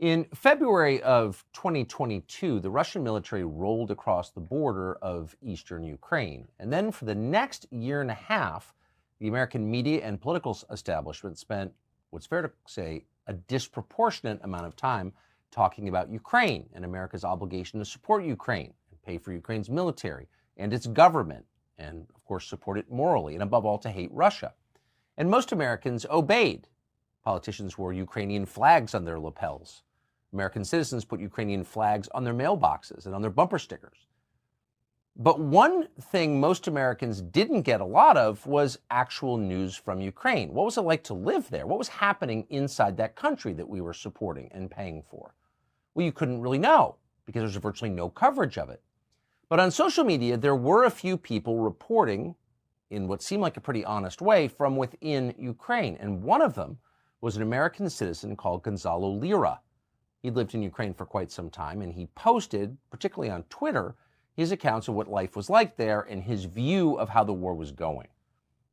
In February of 2022, the Russian military rolled across the border of eastern Ukraine. And then for the next year and a half, the American media and political establishment spent, what's fair to say, a disproportionate amount of time talking about Ukraine and America's obligation to support Ukraine and pay for Ukraine's military and its government, and of course support it morally, and above all to hate Russia. And most Americans obeyed. Politicians wore Ukrainian flags on their lapels. American citizens put Ukrainian flags on their mailboxes and on their bumper stickers. But one thing most Americans didn't get a lot of was actual news from Ukraine. What was it like to live there? What was happening inside that country that we were supporting and paying for? Well, you couldn't really know because there's virtually no coverage of it. But on social media, there were a few people reporting in what seemed like a pretty honest way from within Ukraine. And one of them was an American citizen called Gonzalo Lira. He'd lived in Ukraine for quite some time, and he posted, particularly on Twitter, his accounts of what life was like there and his view of how the war was going.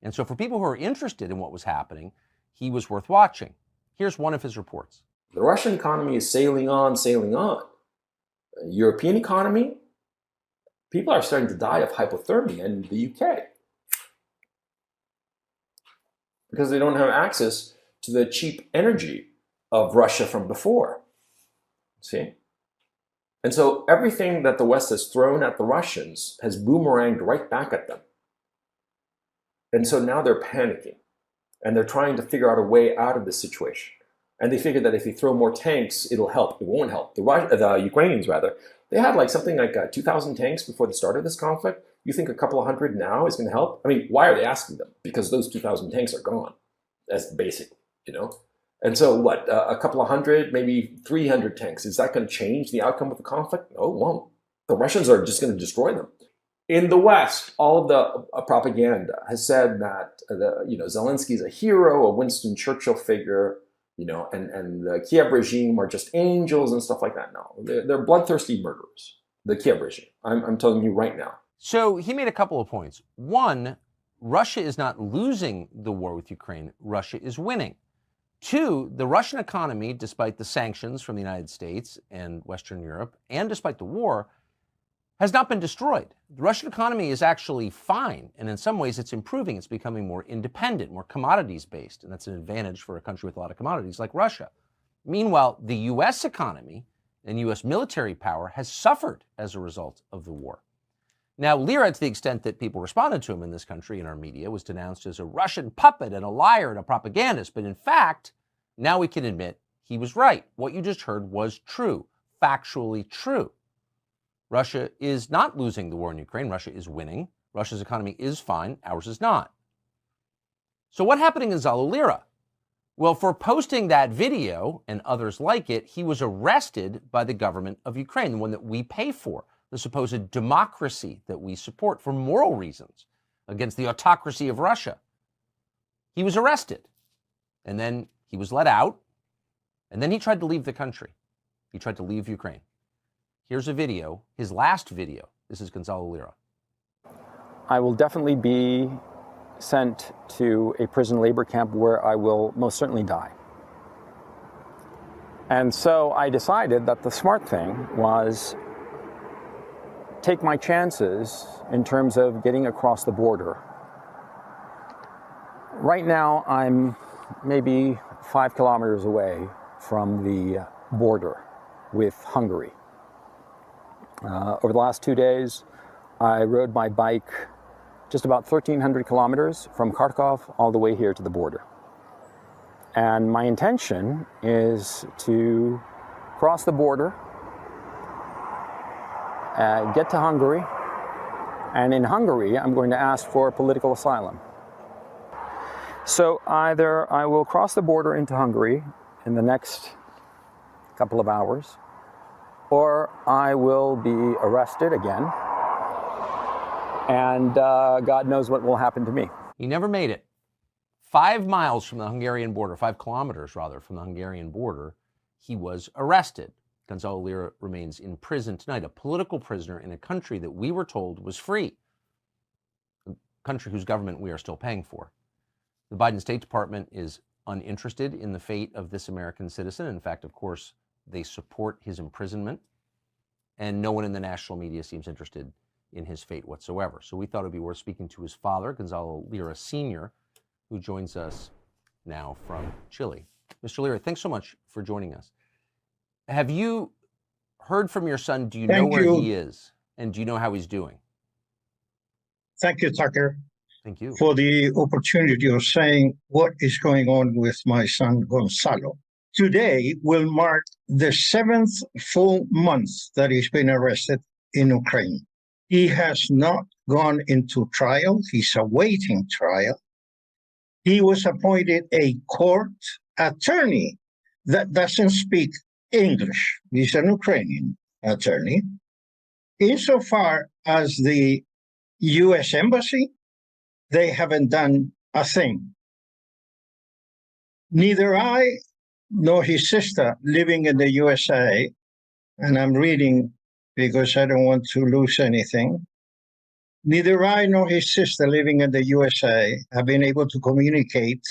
And so for people who are interested in what was happening, he was worth watching. Here's one of his reports. The Russian economy is sailing on, sailing on. European economy, people are starting to die of hypothermia in the UK because they don't have access to the cheap energy of Russia from before. See? And so everything that the West has thrown at the Russians has boomeranged right back at them. And so now they're panicking and they're trying to figure out a way out of this situation. And they figure that if they throw more tanks, it'll help. It won't help. The Ukrainians, rather, they had something like 2,000 tanks before the start of this conflict. You think a couple of hundred now is going to help? I mean, why are they asking them? Because those 2,000 tanks are gone. That's basic, And so what, a couple of hundred, maybe 300 tanks, is that going to change the outcome of the conflict? No, it won't. The Russians are just going to destroy them. In the West, all of the propaganda has said that Zelensky is a hero, a Winston Churchill figure, and the Kiev regime are just angels and stuff like that. No, they're bloodthirsty murderers, the Kiev regime. I'm telling you right now. So he made a couple of points. One, Russia is not losing the war with Ukraine. Russia is winning. Two, the Russian economy, despite the sanctions from the United States and Western Europe, and despite the war, has not been destroyed. The Russian economy is actually fine, and in some ways it's improving. It's becoming more independent, more commodities-based, and that's an advantage for a country with a lot of commodities like Russia. Meanwhile, the U.S. economy and U.S. military power has suffered as a result of the war. Now, Lira, to the extent that people responded to him in this country, in our media, was denounced as a Russian puppet and a liar and a propagandist. But in fact, now we can admit he was right. What you just heard was true, factually true. Russia is not losing the war in Ukraine. Russia is winning. Russia's economy is fine. Ours is not. So what happened in Gonzalo Lira? Well, for posting that video and others like it, he was arrested by the government of Ukraine, the one that we pay for, the supposed democracy that we support for moral reasons against the autocracy of Russia. He was arrested, and then he was let out, and then he tried to leave the country. He tried to leave Ukraine. Here's a video, his last video. This is Gonzalo Lira. I will definitely be sent to a prison labor camp where I will most certainly die. And so I decided that the smart thing was take my chances in terms of getting across the border. Right now, I'm maybe 5 kilometers away from the border with Hungary. Over the last 2 days, I rode my bike just about 1,300 kilometers from Kharkov all the way here to the border. And my intention is to cross the border, get to Hungary, and in Hungary, I'm going to ask for political asylum. So either I will cross the border into Hungary in the next couple of hours, or I will be arrested again, and God knows what will happen to me. He never made it. 5 miles from the Hungarian border, 5 kilometers rather, from the Hungarian border, he was arrested. Gonzalo Lira remains in prison tonight, a political prisoner in a country that we were told was free, a country whose government we are still paying for. The Biden State Department is uninterested in the fate of this American citizen. In fact, of course, they support his imprisonment, and no one in the national media seems interested in his fate whatsoever. So we thought it'd be worth speaking to his father, Gonzalo Lira Sr., who joins us now from Chile. Mr. Lira, thanks so much for joining us. Have you heard from your son? Do you know where he is? And do you know how he's doing? Thank you, Tucker, Thank you. for the opportunity of saying what is going on with my son, Gonzalo. Today will mark the 7th full month that he's been arrested in Ukraine. He has not gone into trial. He's awaiting trial. He was appointed a court attorney that doesn't speak English. He's an Ukrainian attorney. Insofar as the U.S. Embassy, they haven't done a thing. Neither I nor his sister living in the USA, and I'm reading because I don't want to lose anything, neither I nor his sister living in the USA have been able to communicate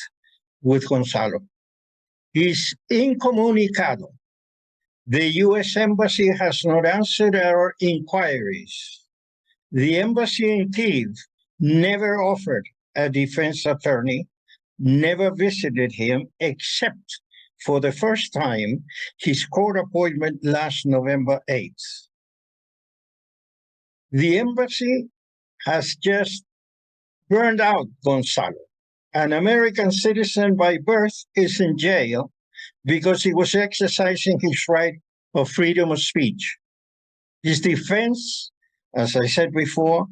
with Gonzalo. He's incommunicado. The U.S. Embassy has not answered our inquiries. The embassy in Kyiv never offered a defense attorney, never visited him, except for the first time, his court appointment last November 8th. The embassy has just burned out Gonzalo. An American citizen by birth is in jail because he was exercising his right of freedom of speech. His defense, as I said before,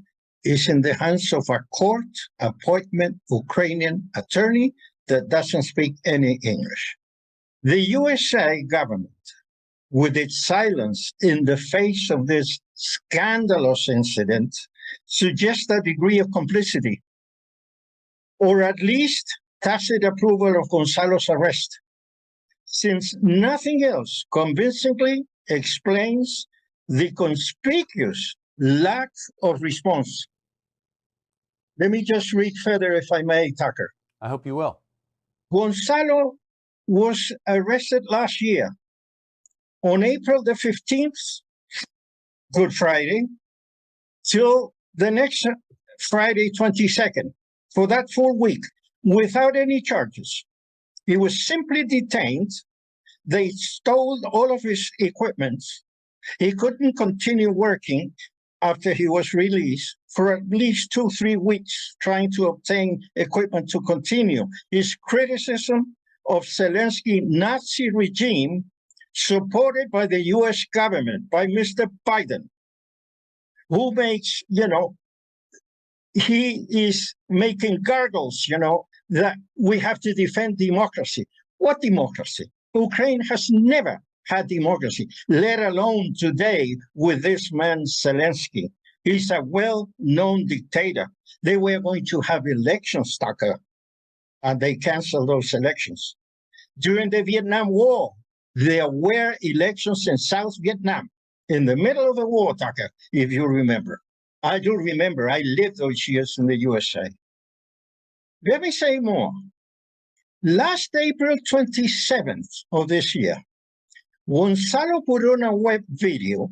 is in the hands of a court appointment Ukrainian attorney that doesn't speak any English. The USA government, with its silence in the face of this scandalous incident, suggests a degree of complicity, or at least tacit approval of Gonzalo's arrest, since nothing else convincingly explains the conspicuous lack of response. Let me just read further, if I may, Tucker. I hope you will. Gonzalo was arrested last year on April the 15th, Good Friday, till the next Friday, 22nd, for that full week, without any charges. He was simply detained. They stole all of his equipment. He couldn't continue working after he was released for at least 2-3 weeks, trying to obtain equipment to continue. His criticism of Zelensky's Nazi regime, supported by the US government, by Mr. Biden, who makes, he is making gargles, that we have to defend democracy. What democracy? Ukraine has never had democracy, let alone today with this man Zelensky. He's a well-known dictator. They were going to have elections, Tucker, and they canceled those elections. During the Vietnam War, there were elections in South Vietnam, in the middle of the war, Tucker, if you remember. I do remember. I lived those years in the USA. Let me say more. Last April 27th of this year, Gonzalo put on a web video,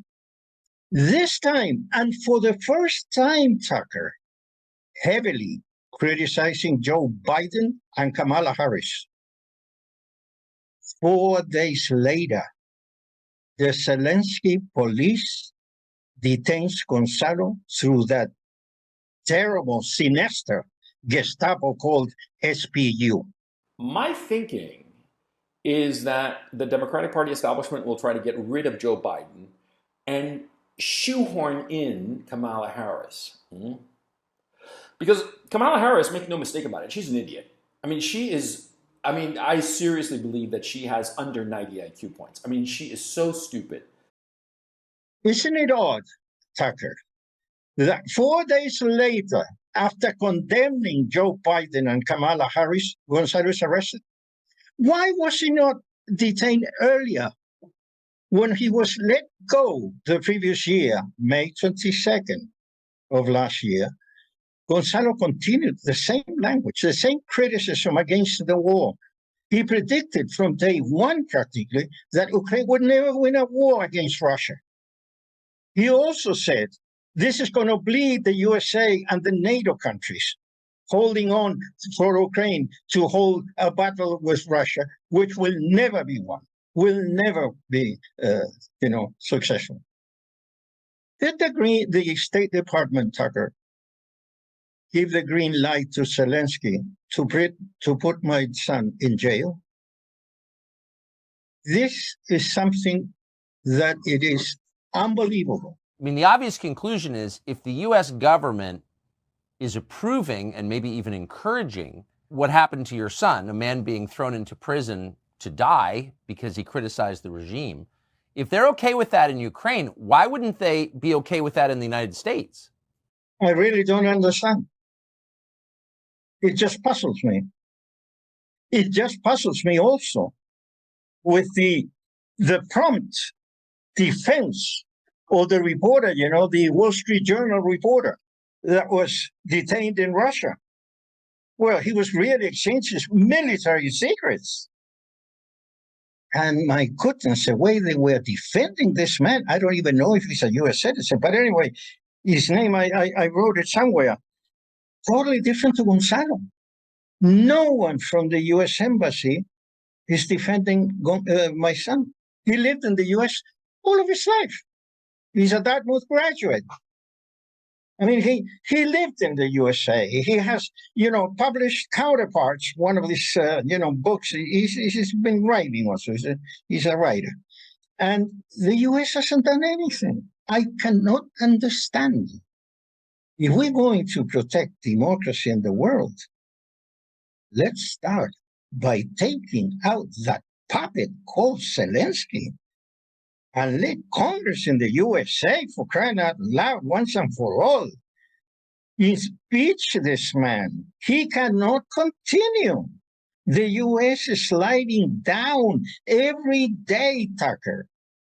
this time, and for the first time, Tucker, heavily criticizing Joe Biden and Kamala Harris. 4 days later, the Zelensky police detains Gonzalo through that terrible, sinister Gestapo called SPU. My thinking is that the Democratic Party establishment will try to get rid of Joe Biden and shoehorn in Kamala Harris. Because Kamala Harris, make no mistake about it, she's an idiot. I seriously believe that she has under 90 IQ points. She is so stupid. Isn't it odd, Tucker, that 4 days later, after condemning Joe Biden and Kamala Harris, Gonzalo is arrested? Why was he not detained earlier? When he was let go the previous year, May 22nd of last year, Gonzalo continued the same language, the same criticism against the war. He predicted from day one, practically, that Ukraine would never win a war against Russia. He also said, this is going to bleed the USA and the NATO countries, holding on for Ukraine to hold a battle with Russia, which will never be won, will never be, successful. Did the State Department, Tucker, give the green light to Zelensky to put my son in jail? This is something that it is unbelievable. I mean, the obvious conclusion is if the U.S. government is approving and maybe even encouraging what happened to your son, a man being thrown into prison to die because he criticized the regime, if they're okay with that in Ukraine, why wouldn't they be okay with that in the United States? I really don't understand. It just puzzles me. It just puzzles me also with the prompt defense of the reporter, the Wall Street Journal reporter that was detained in Russia. Well, he was really exchanging military secrets. And my goodness, the way they were defending this man, I don't even know if he's a U.S. citizen. But anyway, his name, I wrote it somewhere, totally different to Gonzalo. No one from the U.S. Embassy is defending my son. He lived in the U.S. all of his life. He's a Dartmouth graduate. I mean, he lived in the USA. He has, published Counterparts, one of his, books. He's been writing also. He's a writer. And the US hasn't done anything. I cannot understand. If we're going to protect democracy in the world, let's start by taking out that puppet called Zelensky and let Congress in the USA, for crying out loud, once and for all, impeach this man. He cannot continue. The US is sliding down every day, Tucker.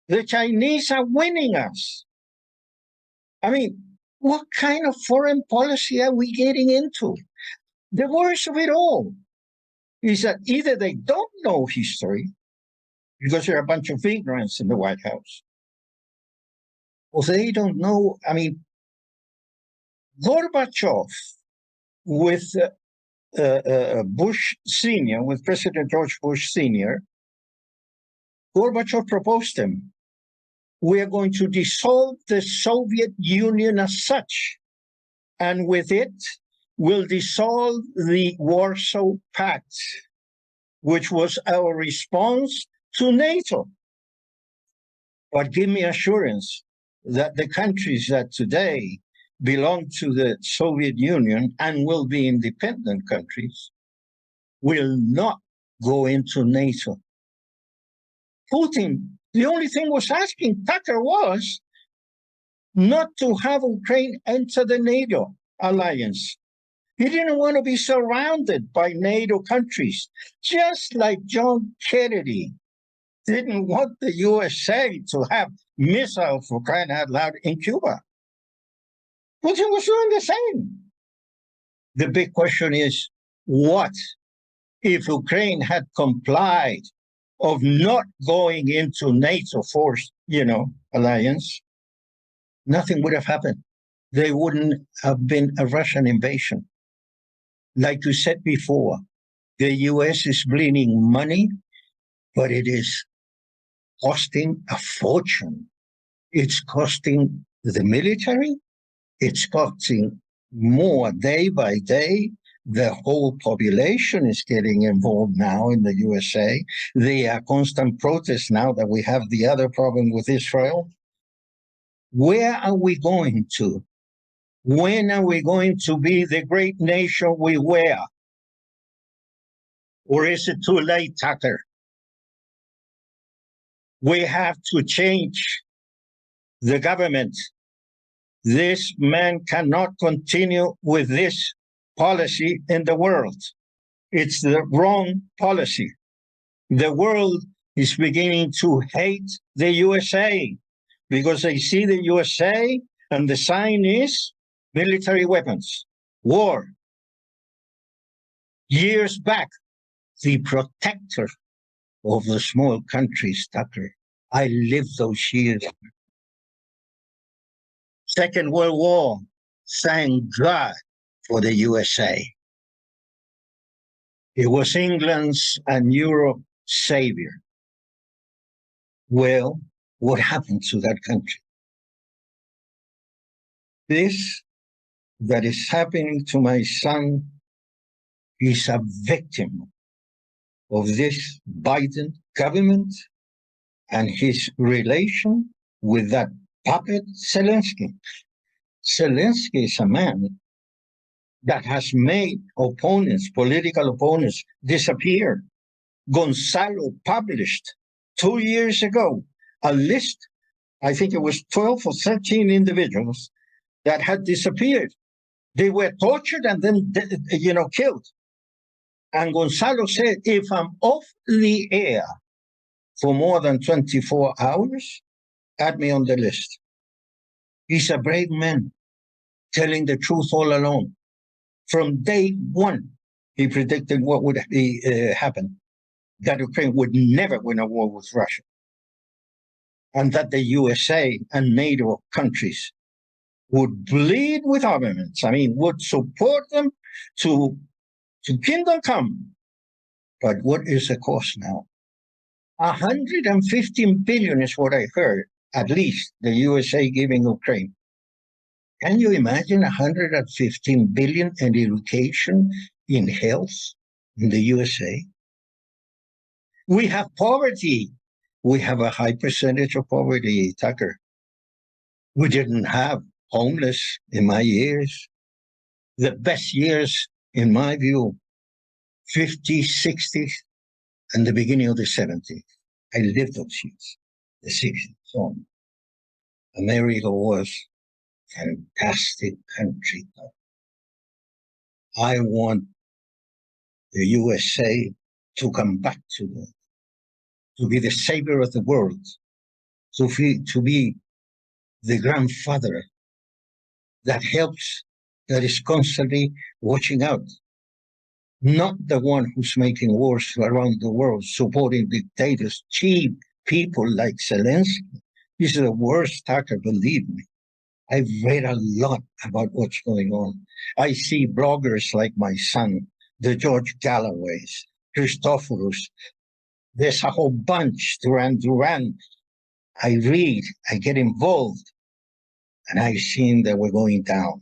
The Chinese are winning us. I mean, what kind of foreign policy are we getting into? The worst of it all is that either they don't know history, because there are a bunch of ignorance in the White House, or they don't know. I mean, Gorbachev with Bush Sr., with President George Bush Sr., Gorbachev proposed him, we are going to dissolve the Soviet Union as such, and with it, we'll dissolve the Warsaw Pact, which was our response to NATO. But give me assurance that the countries that today belong to the Soviet Union and will be independent countries will not go into NATO. Putin, the only thing was asking Tucker was not to have Ukraine enter the NATO alliance. He didn't want to be surrounded by NATO countries, just like John Kennedy didn't want the USA to have missiles, for crying out loud, in Cuba. Putin was doing the same. The big question is, what if Ukraine had complied of not going into NATO force, alliance? Nothing would have happened. There wouldn't have been a Russian invasion. Like you said before, the US is bleeding money, but it is costing a fortune. It's costing the military. It's costing more day by day. The whole population is getting involved now in the USA. There are constant protests now that we have the other problem with Israel. Where are we going to? When are we going to be the great nation we were? Or is it too late, Tucker? We have to change the government. This man cannot continue with this policy in the world. It's the wrong policy. The world is beginning to hate the USA because they see the USA and the sign is military weapons, war. Years back, the protector of the small countries, Tucker. I lived those years. Second World War, thank God for the USA. It was England's and Europe's savior. Well, what happened to that country? This that is happening to my son is a victim of this Biden government and his relation with that puppet Zelensky. Zelensky is a man that has made opponents, political opponents, disappear. Gonzalo published 2 years ago a list, I think it was 12 or 13 individuals that had disappeared. They were tortured and then, killed. And Gonzalo said, if I'm off the air for more than 24 hours, add me on the list. He's a brave man, telling the truth all along. From day one, he predicted what would happen, that Ukraine would never win a war with Russia, and that the USA and NATO countries would bleed with armaments. I mean, would support them to kingdom come. But what is the cost now? 115 billion is what I heard, at least the USA giving Ukraine. Can you imagine 115 billion in education, in health, in the USA? We have poverty. We have a high percentage of poverty, Tucker. We didn't have homeless in my years. The best years, in my view, 50s, 60s, and the beginning of the 70s. I lived those years, the 60s. So America was a fantastic country. I want the USA to come back to be the savior of the world, to be the grandfather that helps, that is constantly watching out. Not the one who's making wars around the world, supporting dictators, cheap people like Zelensky. This is the worst, Tucker, believe me. I've read a lot about what's going on. I see bloggers like my son, the George Galloways, Christophorus. There's a whole bunch, Duran. I read, I get involved, and I've seen that we're going down.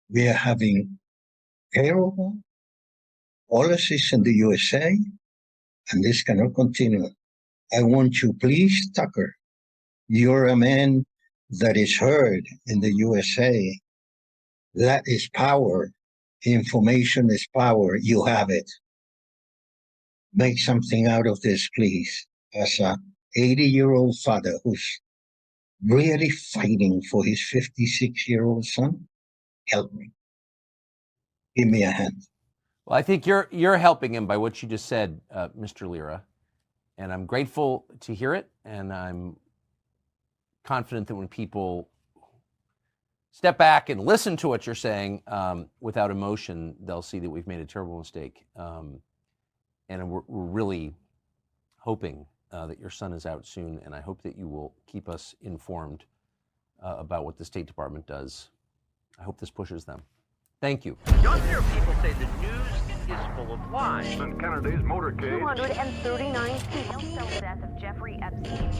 We are having terrible policies in the USA, and this cannot continue. I want you, please, Tucker, you're a man that is heard in the USA. That is power. Information is power. You have it. Make something out of this, please. As a 80-year-old father who's really fighting for his 56-year-old son, help me. Give me a hand. Well, I think you're helping him by what you just said, Mr. Lira, and I'm grateful to hear it, and I'm confident that when people step back and listen to what you're saying without emotion, they'll see that we've made a terrible mistake, and we're really hoping that your son is out soon, and I hope that you will keep us informed about what the State Department does. I hope this pushes them. Thank you. Younger people say the news is full of lies. Since Kennedy's motorcade. 239 people. The death of Jeffrey Epstein.